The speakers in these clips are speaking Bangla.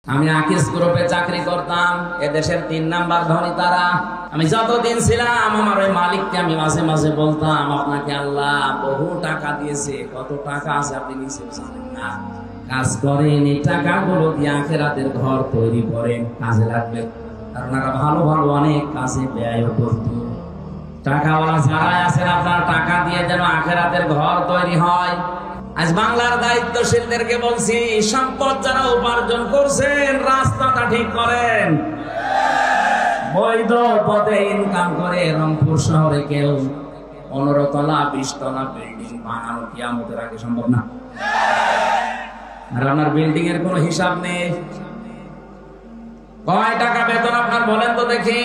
আমি আকিস গ্রুপে চাকরি করতাম। এদেশের 3 নাম্বার ধনী তারা। আমি যতদিন ছিলাম আমার ওই মালিককে আমি মাঝে মাঝে বলতাম, আপনাকে আল্লাহ বহু টাকা দিয়েছে, কত টাকা আছে আপনি নিচে জানেন না। কাজ করেন, এই টাকাগুলো দিয়ে আখিরাতের ঘর তৈরি করেন, কাজে লাগবে। আর ওনারা ভালো ভালো অনেক কাজে ব্যয় করত। টাকাওয়ালা যারা আছেন, আপনার টাকা দিয়ে যেন আখিরাতের ঘর তৈরি হয়। আজ বাংলার দায়িত্বশীলদেরকে বলছি, সম্পদ যারা উপার্জন করছেন রাস্তাটা ঠিক করেন। বৈধ পথে ইনকাম করে রংপুর শহরে কেউ 15 তলা 20 তলা বিল্ডিং বানানো কিয়ামতের আগে সম্ভব না। আর আপনার বিল্ডিং এর কোনো হিসাব নেই। কয় টাকা বেতন আপনার বলেন তো দেখি।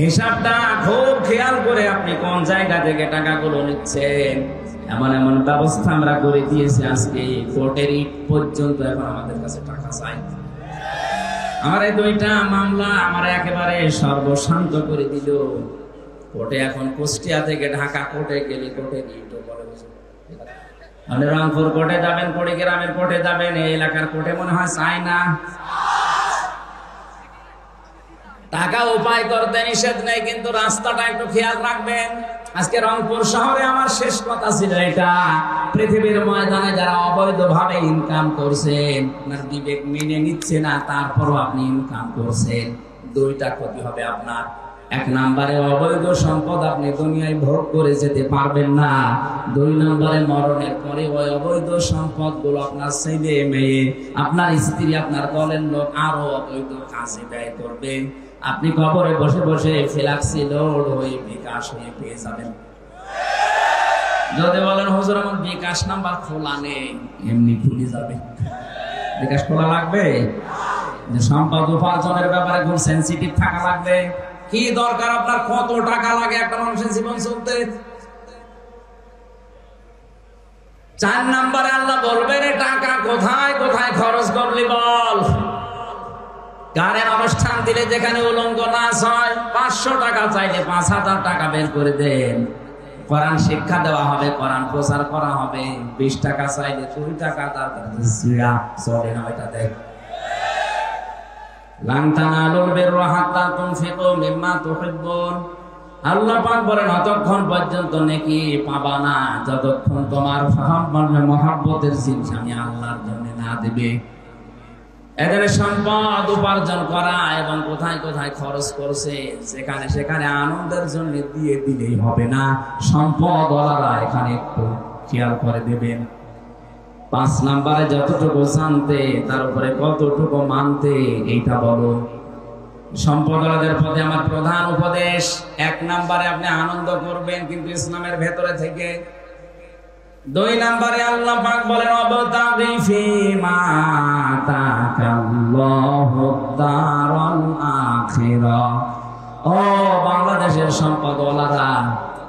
হিসাবটা খুব খেয়াল করে আপনি কোন জায়গা থেকে টাকাগুলো নিচ্ছেন। এমন এমন ব্যবস্থা আমরা করে দিয়েছি, আজকে কোর্টের পর্যন্ত এখন আমাদের কাছে টাকা চাই। আমার এই 2টা মামলা আমার একেবারে সর্বশান্ত করে দিল। কোর্টে এখন কুষ্টিয়া থেকে ঢাকা কোর্টে গেলে কোর্টে ইটো বলে, আপনি রংপুর কোর্টে যাবেন, কুড়িগ্রামের কোর্টে যাবেন, এই এলাকার কোর্টে মনে হয় চাই না। টাকা উপায় করতে নিষেধ নেই, কিন্তু রাস্তাটা একটু খেয়াল রাখবেন। আজকে রংপুর শহরে আমার শেষ কথা ছিল এটা, পৃথিবীর ময়দানে যারা অবৈধভাবে ইনকাম করছেন, আপনার বিবেক মেনে নিচ্ছে না, তারপরও আপনি ইনকাম করছেন, 2টা ক্ষতি হবে আপনার। 1 নম্বরে অবৈধ সম্পদ আপনি দুনিয়ায় ভোগ করে যেতে পারবেন না। 2 নম্বরে মরণের পরে ওই অবৈধ সম্পদ গুলো আপনার ছেলে মেয়ে, আপনার স্ত্রী, আপনার দলের লোক আরো অবৈধ কাজে ব্যয় করবে। আপনি কবরে বসে বসে ফ্ল্যাক্সি লোড হয়ে বিকাশ হয়ে পেয়ে যাবেন। যদি বলেন হুজুর আমার বিকাশ নাম্বার খোলা নেই, এমনি খুলে যাবে। বিকাশ খোলা লাগবে? যে সম্পদ উপার্জনের ব্যাপারে খুব সেনসিটিভ থাকা লাগবে। কি দরকার আপনার, কত টাকা লাগে একটা মানুষের জীবন চলতে? 4 নম্বরে আল্লাহ বলবেন টাকা কোথায় কোথায় খরচ করলি বল। গানের অনুষ্ঠান দিলে যেখানে উলঙ্গ নাচ হয়, 500 টাকা চাইলে 5000 টাকা বের করে দেন। কোরআন শিক্ষা দেওয়া হবে, কোরআন প্রচার করা হবে, 20 টাকা চাইলে 2 টাকা তার চলে না। ওইটা দেখ, লান তানালুল বিররা হাত্তা তুনফিকু মিম্মা তুহিব্বুন। আল্লাহ পাক বলেন অতক্ষণ পর্যন্ত নেকি পাবা না যতক্ষণ তোমার মহব্বতের জিনিস আমি আল্লাহর জন্য না দেবে। এদের সম্পদ উপার্জন করা এবং কোথায় কোথায় খরচ করছে, সেখানে সেখানে আনন্দের জন্য দিয়ে দিলেই হবে না। সম্পদ ওয়ালারা এখানে একটু খেয়াল করে দেবেন। 5 নম্বরে যতটুকু জানতে তার উপরে কতটুকু মানতে, এইটা বলো। সম্পদের প্রতি আমার প্রধান উপদেশ, 1 নম্বরে আপনি আনন্দ করবেন, কিন্তু ইসলামের ভেতরে থেকে। 2 নম্বরে আল্লাহ পাক বলেন অবতাগি ফিমা আতাকাল্লাহু দারাল আখিরা। ও বাংলাদেশের সম্পদওয়ালারা,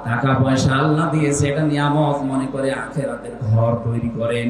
টাকা পয়সা আল্লাহ দিয়েছে, এটা নিয়ামত মনে করে আখিরাতের ঘর তৈরি করেন।